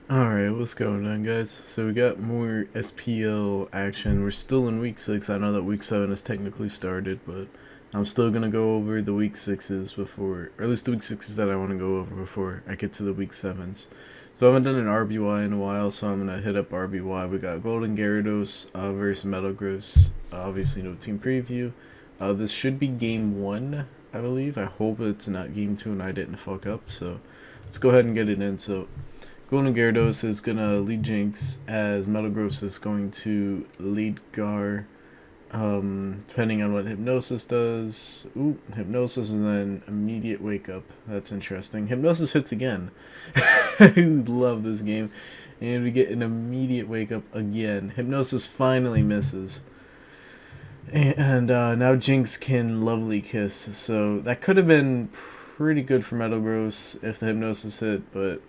Alright, what's going on, guys? So we got more SPL action. We're still in week 6. I know that week 7 has technically started, but I'm still gonna go over the week 6s before, or at least the week 6s that I want to go over before I get to the week 7s. So I haven't done an RBY in a while, so I'm gonna hit up RBY. We got Golden Gyarados versus MetalGross. Obviously, no team preview. This should be game 1, I believe. I hope it's not game 2 and I didn't fuck up, so let's go ahead and get it in. So Golden Gyarados is gonna lead Jinx as MetalGross is going to lead Gar. Depending on what Hypnosis does. Ooh, Hypnosis and then immediate wake up. That's interesting. Hypnosis hits again. I love this game. And we get an immediate wake up again. Hypnosis finally misses. And now Jinx can Lovely Kiss. So that could have been pretty good for MetalGross if the Hypnosis hit, but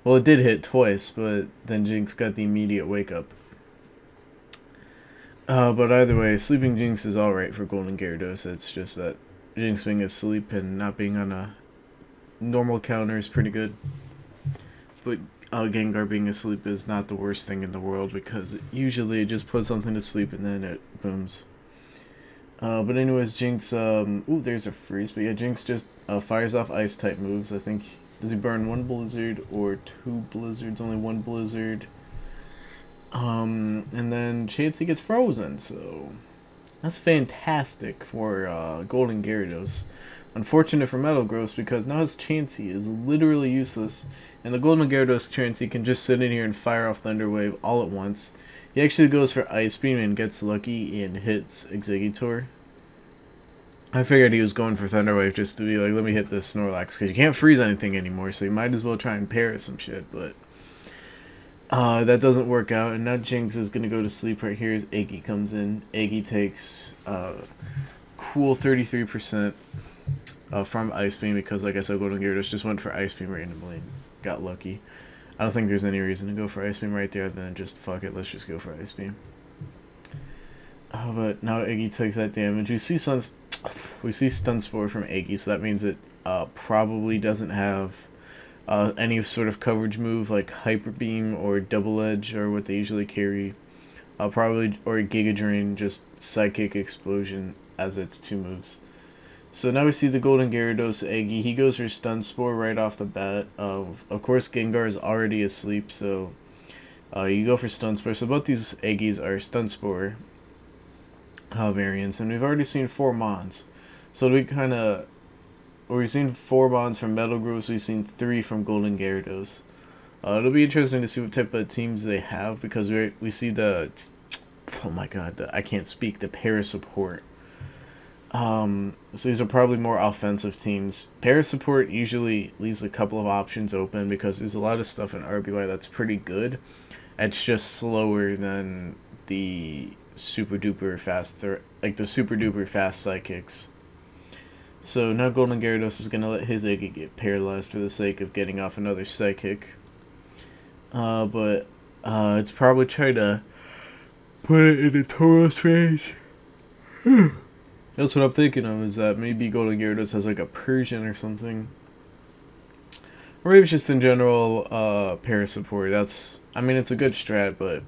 well, it did hit twice, but then Jinx got the immediate wake up. But either way, Sleeping Jinx is alright for Golden Gyarados. It's just that Jinx being asleep and not being on a normal counter is pretty good. But Gengar being asleep is not the worst thing in the world because usually it just puts something to sleep and then it booms. But anyways, Jinx, ooh, there's a freeze. But yeah, Jinx just fires off ice type moves. I think, does he burn one Blizzard or two Blizzards? Only one Blizzard. And then Chansey gets frozen, so that's fantastic for Golden Gyarados. Unfortunate for MetalGross because now his Chansey is literally useless, and the Golden Gyarados Chansey can just sit in here and fire off Thunder Wave all at once. He actually goes for Ice Beam and gets lucky and hits Exeggutor. I figured he was going for Thunder Wave just to be like, let me hit this Snorlax, because you can't freeze anything anymore, so you might as well try and parry some shit, but that doesn't work out, and now Jinx is going to go to sleep right here as Iggy comes in. Iggy takes cool 33% from Ice Beam because, like I said, Golden Gyarados just went for Ice Beam randomly and got lucky. I don't think there's any reason to go for Ice Beam right there other than just fuck it, let's just go for Ice Beam. But now Iggy takes that damage. We see Stun Spore from Iggy, so that means it probably doesn't have any sort of coverage move like Hyper Beam or Double Edge or what they usually carry. Probably, or Giga Drain, just Psychic Explosion as its two moves. So now we see the Golden Gyarados Eggy. He goes for Stun Spore right off the bat. Of course, Gengar is already asleep, so you go for Stun Spore. So both these Eggies are Stun Spore variants, and we've already seen 4 Mons. So we've seen 4 Mons from MetalGross, we've seen 3 from Golden Gyarados. It'll be interesting to see what type of teams they have because we see the, oh my god, I can't speak, the para support. So these are probably more offensive teams. Para support usually leaves a couple of options open because there's a lot of stuff in RBY that's pretty good. It's just slower than the super duper fast, or like the super duper fast psychics. So now Golden Gyarados is gonna let his Iggy get paralyzed for the sake of getting off another psychic. But it's probably trying to put it in a Tauros range. That's what I'm thinking of, is that maybe Golden Gyarados has like a Persian or something. Or maybe it's just in general para support. I mean, it's a good strat, but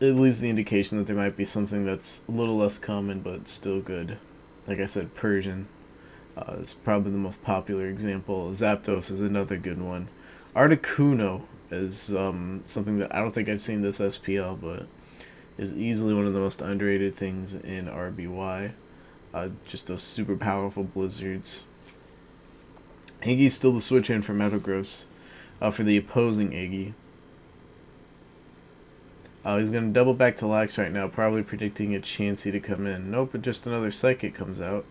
it leaves the indication that there might be something that's a little less common but still good. Like I said, Persian is probably the most popular example. Zapdos is another good one. Articuno is something that I don't think I've seen this SPL, but is easily one of the most underrated things in RBY. Just those super powerful blizzards. Iggy's still the switch in for MetalGross for the opposing Iggy. He's going to double back to Lax right now, probably predicting a Chansey to come in. Nope, but just another Psychic comes out.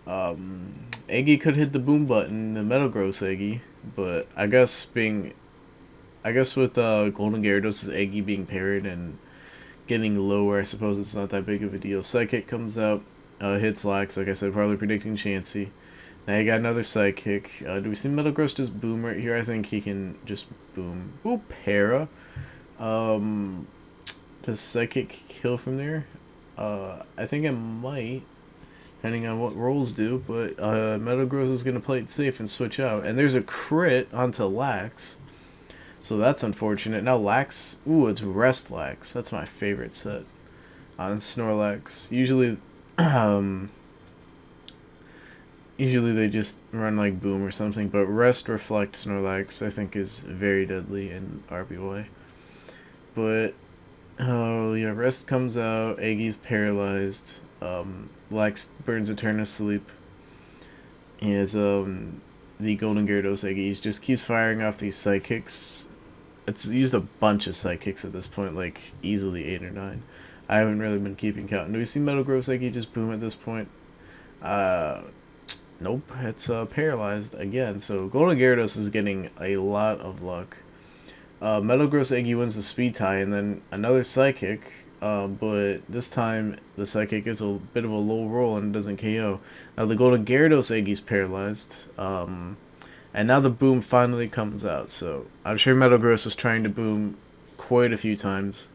Iggy could hit the boom button, the MetalGross Iggy, but I guess with Golden Gyarados' Iggy being parried and getting lower, I suppose it's not that big of a deal. Psychic comes out, hits Lax, like I said, probably predicting Chansey. Now you got another Psychic. Do we see MetalGross just boom right here? I think he can just boom. Ooh, Para. Does Psychic kill from there? I think it might. depending on what rolls do. But MetalGross is going to play it safe and switch out. And there's a crit onto Lax. So that's unfortunate. Now Lax, ooh, it's Rest Lax. That's my favorite set on Snorlax. Usually they just run like Boom or something, but Rest Reflect Snorlax I think is very deadly in RBY. But oh yeah, Rest comes out, Aggi's paralyzed, Lax burns Eternal Sleep. As the Golden Gyarados Aggies just keeps firing off these Psychics. It's used a bunch of Psychics at this point, like easily 8 or 9. I haven't really been keeping count. Do we see MetalGross Aggie just boom at this point? Nope, it's paralyzed again. So Golden Gyarados is getting a lot of luck. MetalGross Aggie wins the speed tie, and then another Psychic. But this time the Psychic is a bit of a low roll and doesn't KO. Now the Golden Gyarados Aggie's paralyzed. And now the boom finally comes out. So I'm sure MetalGross was trying to boom quite a few times.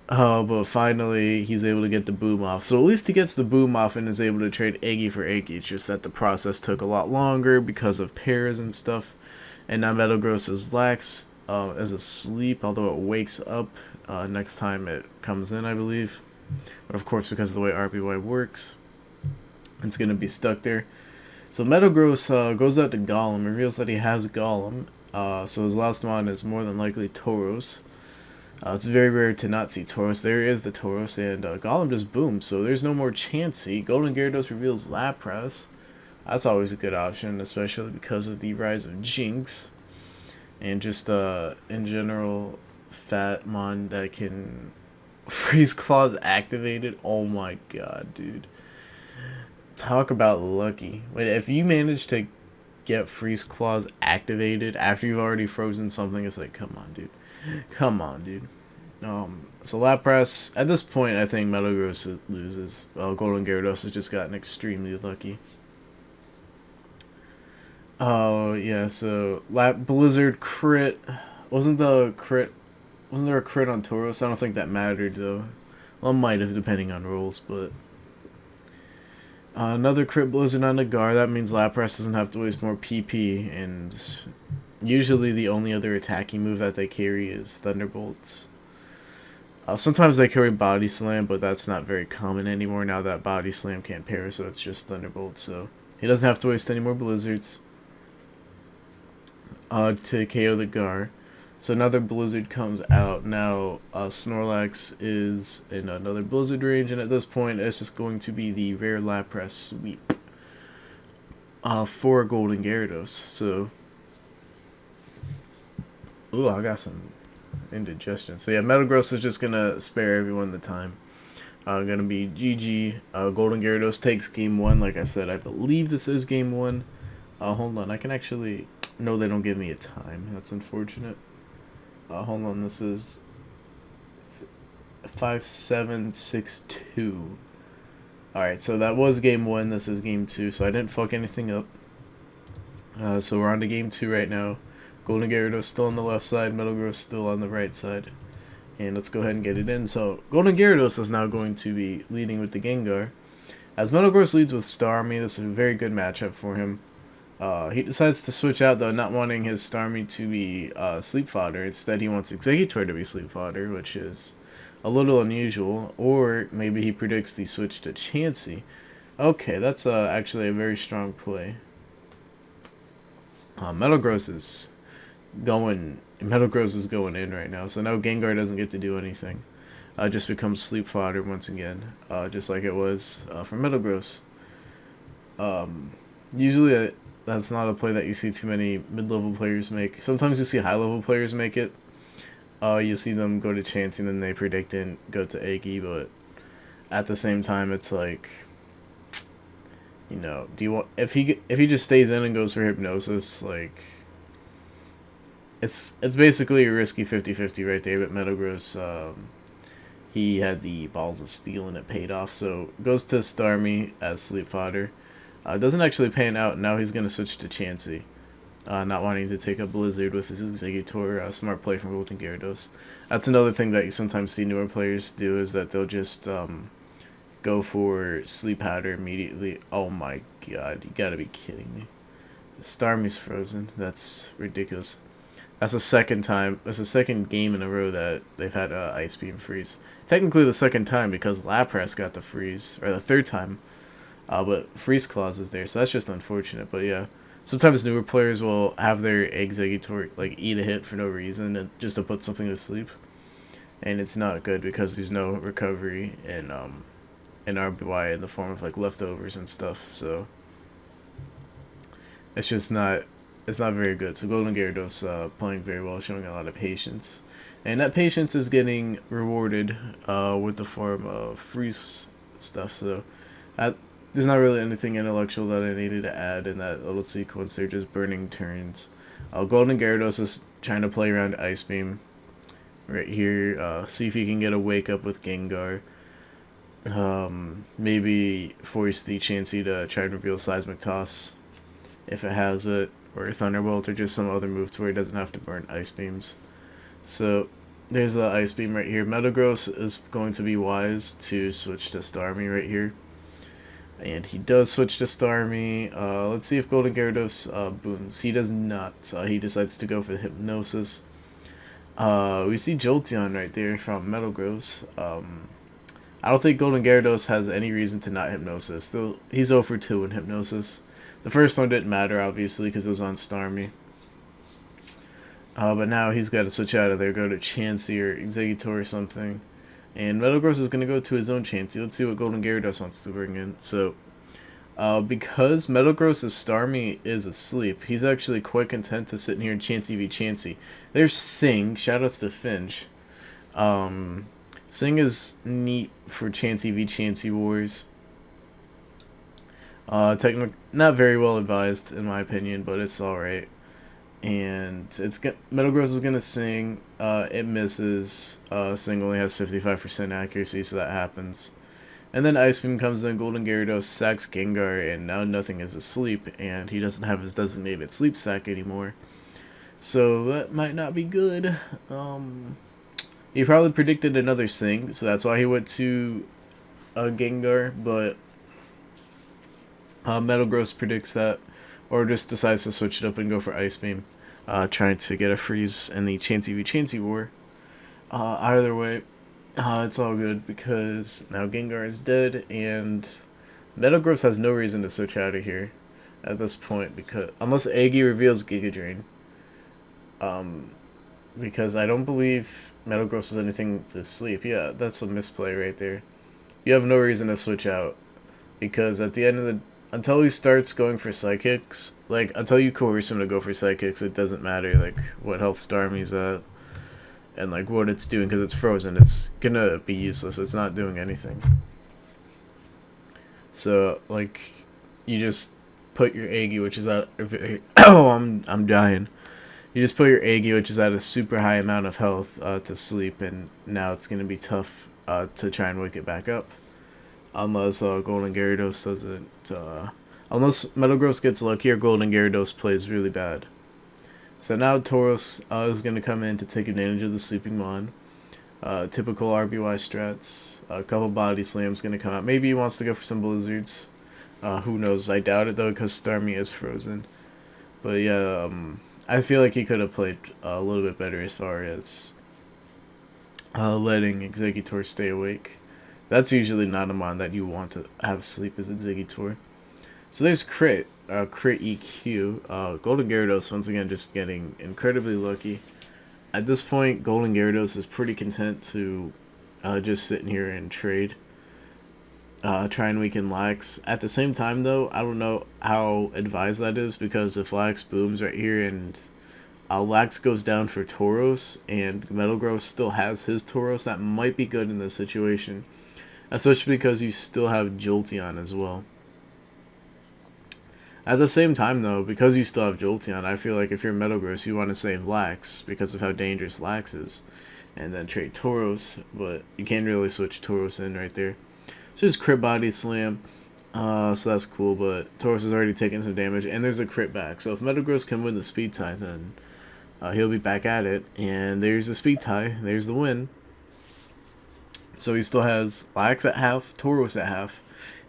But finally he's able to get the boom off. So at least he gets the boom off and is able to trade Aggie for Aggie. It's just that the process took a lot longer because of pairs and stuff. And now MetalGross is Lax is asleep, although it wakes up next time it comes in, I believe. But of course, because of the way RBY works, it's going to be stuck there. So MetalGross goes out to Golem, reveals that he has Golem. So his last mon is more than likely Tauros. It's very rare to not see Tauros. There is the Tauros, and Golem just booms, so there's no more Chansey. Golden Gyarados reveals Lapras. That's always a good option, especially because of the rise of Jinx. And just, in general, Fat Mon that can Freeze Claws activated. Oh my god, dude. Talk about lucky. Wait, if you manage to get Freeze Claws activated after you've already frozen something, it's like, come on, dude. Come on, dude. So Lapras, at this point, I think MetalGross loses. Golden Gyarados has just gotten extremely lucky. Oh, yeah, so Blizzard crit. Wasn't there a crit on Tauros? I don't think that mattered, though. Well, it might have, depending on rolls, but... another crit Blizzard on Nagar. That means Lapras doesn't have to waste more PP, and usually the only other attacking move that they carry is Thunderbolts. Sometimes they carry Body Slam, but that's not very common anymore now that Body Slam can't pair, so it's just Thunderbolts. So he doesn't have to waste any more Blizzards to KO the Gar. So another Blizzard comes out. Now Snorlax is in another Blizzard range, and at this point it's just going to be the rare Lapras sweep for Golden Gyarados. So, ooh, I got some indigestion. So yeah, MetalGross is just gonna spare everyone the time. Gonna be GG. Golden Gyarados takes game 1. Like I said, I believe this is game 1. Hold on, I can actually... No, they don't give me a time. That's unfortunate. Hold on, this is 5762. Alright, so that was game 1, this is game 2, so I didn't fuck anything up. So we're on to game 2 right now. Golden Gyarados still on the left side, MetalGross still on the right side. And let's go ahead and get it in. So Golden Gyarados is now going to be leading with the Gengar. As MetalGross leads with Starmie, this is a very good matchup for him. He decides to switch out, though, not wanting his Starmie to be sleep fodder. Instead, he wants Exeggutor to be sleep fodder, which is a little unusual. Or maybe he predicts the switch to Chansey. Okay, that's actually a very strong play. MetalGross is going in right now, so now Gengar doesn't get to do anything. Just becomes sleep fodder once again, just like it was for MetalGross. Usually that's not a play that you see too many mid-level players make. Sometimes you see high-level players make it. You see them go to Chansey and then they predict and go to Aggie, but at the same time, it's like, you know, do you want if he just stays in and goes for Hypnosis, like it's basically a risky 50-50 right there. But MetalGross, he had the Balls of Steel and it paid off, so goes to Starmie as sleep fodder. Doesn't actually pan out. Now he's going to switch to Chansey. Not wanting to take a Blizzard with his Exeggutor. Smart play from Golden Gyarados. That's another thing that you sometimes see newer players do, is that they'll just go for Sleep Powder immediately. Oh my god, you gotta be kidding me. Starmie's frozen. That's ridiculous. That's the second time. That's the second game in a row that they've had Ice Beam freeze. Technically the second time because Lapras got the freeze, or the third time. But Freeze Claws is there, so that's just unfortunate. But yeah, sometimes newer players will have their Exeggutor like eat a hit for no reason, and just to put something to sleep, and it's not good because there's no recovery in RBY in the form of like leftovers and stuff. So it's just not very good. So Golden Gyarados playing very well, showing a lot of patience, and that patience is getting rewarded with the form of freeze stuff. So there's not really anything intellectual that I needed to add in that little sequence. They're just burning turns. Golden Gyarados is trying to play around Ice Beam right here. See if he can get a wake up with Gengar. Maybe force the Chansey to try and reveal Seismic Toss if it has it, or Thunderbolt, or just some other move to where it doesn't have to burn Ice Beams. So there's the Ice Beam right here. MetalGross is going to be wise to switch to Starmie right here. And he does switch to Starmie. Let's see if Golden Gyarados booms. He does not. He decides to go for the Hypnosis. We see Jolteon right there from MetalGross. I don't think Golden Gyarados has any reason to not Hypnosis. Still, he's 0 for 2 in Hypnosis. The first one didn't matter, obviously, because it was on Starmie. But now he's got to switch out of there, go to Chansey or Exeggutor or something. And MetalGross is going to go to his own Chansey. Let's see what Golden Gyarados wants to bring in. So, because MetalGross' Starmie is asleep, he's actually quite content to sit in here and Chansey v Chansey. There's Sing. Shoutouts to Finch. Sing is neat for Chansey v Chansey wars. Not very well advised, in my opinion, but it's alright. And MetalGross is gonna Sing. It misses. Sing only has 55% accuracy, so that happens. And then Ice Beam comes in. Golden Gyarados sacks Gengar, and now nothing is asleep, and he doesn't have his designated sleep sack anymore. So that might not be good. He probably predicted another Sing, so that's why he went to Gengar. But MetalGross predicts that, or just decides to switch it up and go for Ice Beam, trying to get a freeze in the Chansey v Chansey war. Either way, it's all good because now Gengar is dead, and MetalGross has no reason to switch out of here at this point, because unless Aggie reveals Giga Drain. Because I don't believe MetalGross has anything to sleep. Yeah, that's a misplay right there. You have no reason to switch out, because at the end of the until he starts going for Psychics, like, until you coerce him to go for Psychics, it doesn't matter, like, what health Starmie's at, and, like, what it's doing, because it's frozen. It's gonna be useless. It's not doing anything. So, like, you just put your Aggie, which is at... oh, I'm dying. You just put your Aggie, which is at a super high amount of health, to sleep, and now it's gonna be tough to try and wake it back up. Unless Golden Gyarados doesn't... unless MetalGross gets lucky or Golden Gyarados plays really bad. So now Tauros is going to come in to take advantage of the Sleeping Mon. Typical RBY strats. A couple Body Slams going to come out. Maybe he wants to go for some Blizzards. Who knows? I doubt it though, because Starmie is frozen. But yeah, I feel like he could have played a little bit better as far as letting Exeggutor stay awake. That's usually not a mon that you want to have sleep as Exeggutor. So there's Crit EQ. Golden Gyarados, once again, just getting incredibly lucky. At this point, Golden Gyarados is pretty content to just sit in here and trade. Try and weaken Lax. At the same time, though, I don't know how advised that is, because if Lax booms right here and Lax goes down for Tauros, and MetalGross still has his Tauros, that might be good in this situation. Especially because you still have Jolteon as well. At the same time, though, because you still have Jolteon, I feel like if you're MetalGross, you want to save Lax because of how dangerous Lax is, and then trade Tauros, but you can't really switch Tauros in right there. So there's Crit Body Slam, so that's cool, but Tauros has already taken some damage, and there's a Crit back. So if MetalGross can win the Speed tie, then he'll be back at it, and there's the Speed tie, there's the win. So he still has Lax at half, Tauros at half,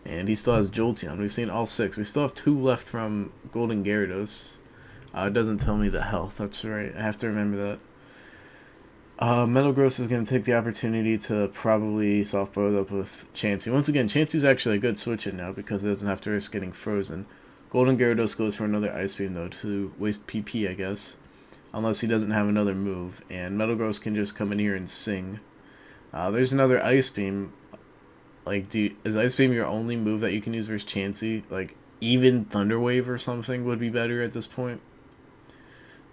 and he still has Jolteon. We've seen all 6. We still have 2 left from Golden Gyarados. It doesn't tell me the health. That's right. I have to remember that. MetalGross is going to take the opportunity to probably soft both up with Chansey. Once again, Chansey's actually a good switch in now because it doesn't have to risk getting frozen. Golden Gyarados goes for another Ice Beam though to waste PP, I guess. Unless he doesn't have another move. And MetalGross can just come in here and sing. There's another Ice Beam. Like, is Ice Beam your only move that you can use versus Chansey? Like, even Thunder Wave or something would be better at this point.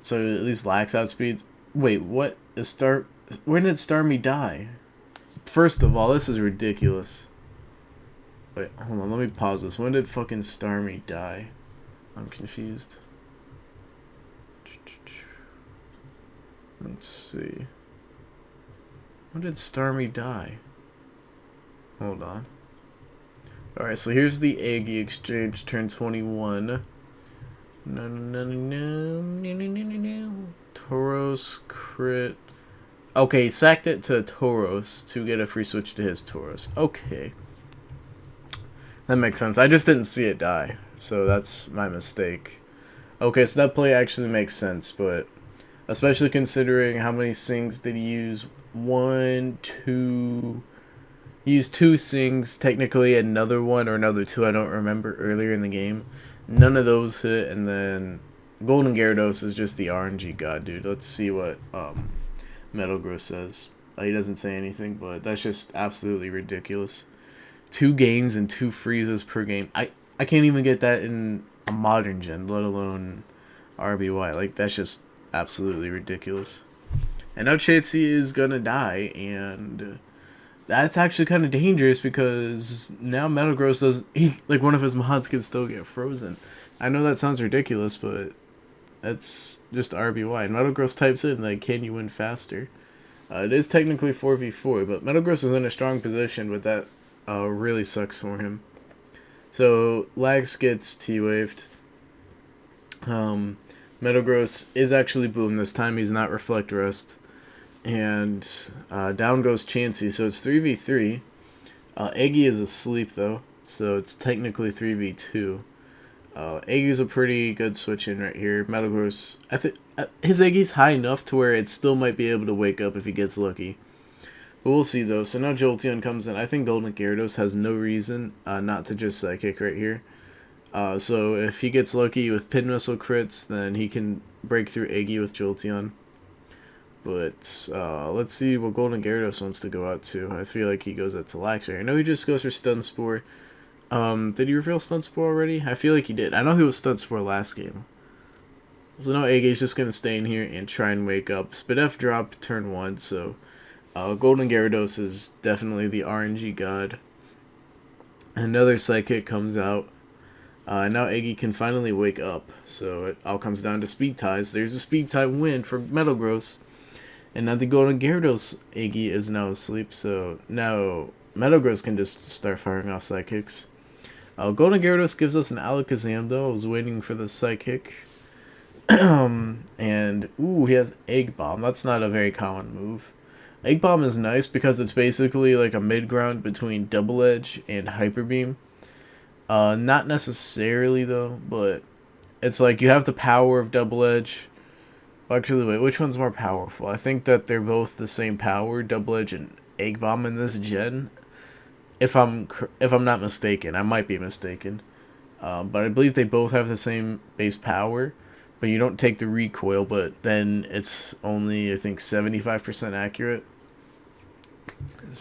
So at least Lax outspeeds. Wait, what? When did Starmie die? First of all, this is ridiculous. Wait, hold on, let me pause this. When did fucking Starmie die? I'm confused. Let's see. When did Starmie die? Hold on. Alright, so here's the Aggie exchange, turn 21. No. Tauros crit. Okay, he sacked it to Tauros to get a free switch to his Tauros. Okay. That makes sense. I just didn't see it die, so that's my mistake. Okay, so that play actually makes sense, but especially considering how many sings did he use? 1, 2... He used 2 sings, technically another 1 or another 2, I don't remember, earlier in the game. None of those hit, and then Golden Gyarados is just the RNG god, dude. Let's see what MetalGross says. He doesn't say anything, but that's just absolutely ridiculous. 2 games and 2 freezes per game. I can't even get that in a modern gen, let alone RBY. Like, that's just absolutely ridiculous. And now Chansey is gonna die, and that's actually kind of dangerous because now MetalGross does, like, one of his mods can still get frozen. I know that sounds ridiculous, but that's just RBY. And MetalGross types in, like, can you win faster? It is technically 4v4, but MetalGross is in a strong position, but that really sucks for him. So, Lax gets T-waved. MetalGross is actually Boom this time. He's not Reflect Rust. And down goes Chansey, so it's 3v3. Aggie is asleep, though, so it's technically 3v2. Aggie's a pretty good switch in right here. MetalGross, I think his Aggie's high enough to where it still might be able to wake up if he gets lucky. But we'll see, though. So now Jolteon comes in. I think Golden Gyarados has no reason not to just Psychic right here. So if he gets lucky with Pin Missile crits, then he can break through Aggie with Jolteon. But let's see what Golden Gyarados wants to go out to. I feel like he goes out to Lax here. I know he just goes for Stun Spore. Did he reveal Stun Spore already? I feel like he did. I know he was Stun Spore last game. So now Aggie's just going to stay in here and try and wake up. Spidef drop turn 1, so Golden Gyarados is definitely the RNG god. Another Psychic comes out. Now Aggie can finally wake up. So it all comes down to speed ties. There's a speed tie win for MetalGross. And now the Golden Gyarados Aggie is now asleep, so now MetalGross can just start firing off Psychics. Golden Gyarados gives us an Alakazam, though. I was waiting for the Psychic. And, ooh, he has Egg Bomb. That's not a very common move. Egg Bomb is nice because it's basically like a mid-ground between Double Edge and Hyper Beam. Not necessarily, though, but it's like you have the power of Double Edge. Actually, wait, which one's more powerful? I think that they're both the same power, Double Edge and Egg Bomb in this gen. If I'm not mistaken, I might be mistaken. But I believe they both have the same base power, but you don't take the recoil, but then it's only, I think, 75% accurate.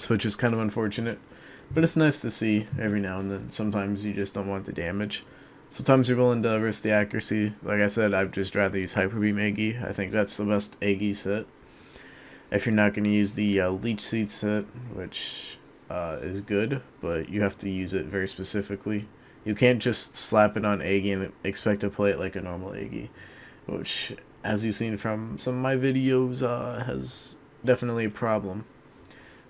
Which is kind of unfortunate. But it's nice to see every now and then. Sometimes you just don't want the damage. Sometimes you're willing to risk the accuracy. Like I said, I'd just rather use Hyper Beam Aggie. I think that's the best Aggie set. If you're not going to use the Leech Seed set, which is good, but you have to use it very specifically. You can't just slap it on Aggie and expect to play it like a normal Aggie, which, as you've seen from some of my videos, has definitely a problem.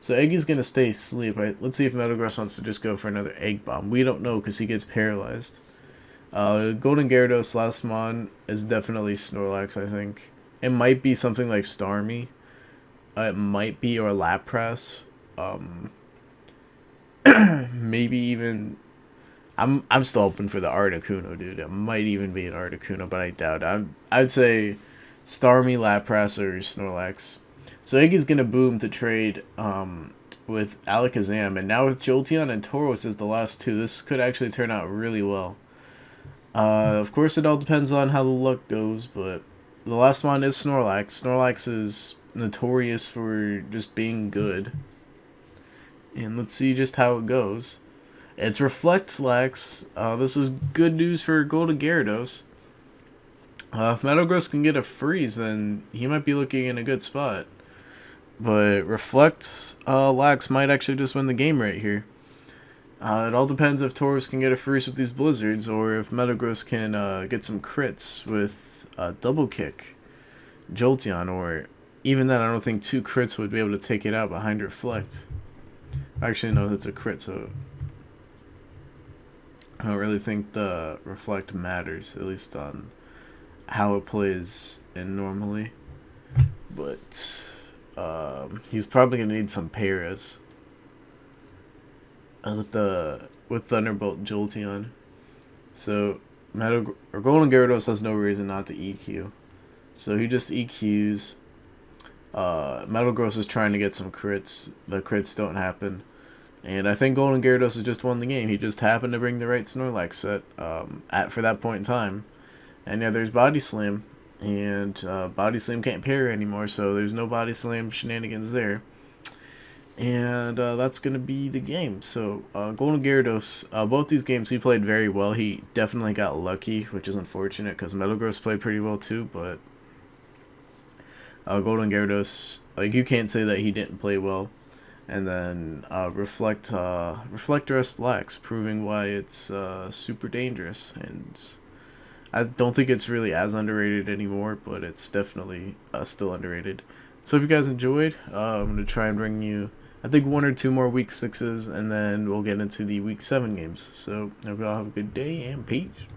So Aggie's going to stay asleep, right? Let's see if MetalGross wants to just go for another Egg Bomb. We don't know because he gets paralyzed. Golden Gyarados last mon is definitely Snorlax, I think. It might be something like Starmie. It might be, or Lapras. Maybe even I'm still hoping for the Articuno, dude. It might even be an Articuno, but I doubt it. I'd say Starmie, Lapras, or Snorlax. So Iggy's gonna boom to trade with Alakazam, and now with Jolteon and Tauros as the last two, this could actually turn out really well. Of course, it all depends on how the luck goes, but the last one is Snorlax. Snorlax is notorious for just being good. And let's see just how it goes. It's Reflect-Lax. This is good news for Golden Gyarados. If MetalGross can get a freeze, then he might be looking in a good spot. But Reflect-Lax might actually just win the game right here. It all depends if Tauros can get a freeze with these blizzards, or if MetalGross can get some crits with Double Kick, Jolteon, or even then I don't think 2 crits would be able to take it out behind Reflect. Actually, no, that's a crit, so I don't really think the Reflect matters, at least on how it plays in normally. But he's probably gonna need some Paras with Thunderbolt Jolteon. So Golden Gyarados has no reason not to EQ, so he just EQs. MetalGross is trying to get some crits. The crits don't happen. And I think Golden Gyarados has just won the game. He just happened to bring the right Snorlax set for that point in time. And yeah, there's Body Slam. And Body Slam can't parry anymore, so there's no Body Slam shenanigans there. And that's going to be the game. So Golden Gyarados, both these games he played very well. He definitely got lucky, which is unfortunate because MetalGross played pretty well too. But Golden Gyarados, like, you can't say that he didn't play well. And then Reflect-Lax, proving why it's super dangerous. And I don't think it's really as underrated anymore, but it's definitely still underrated. So if you guys enjoyed, I'm going to try and bring you, I think, 1 or 2 more Week 6s, and then we'll get into the Week 7 games. So I hope you all have a good day, and peace.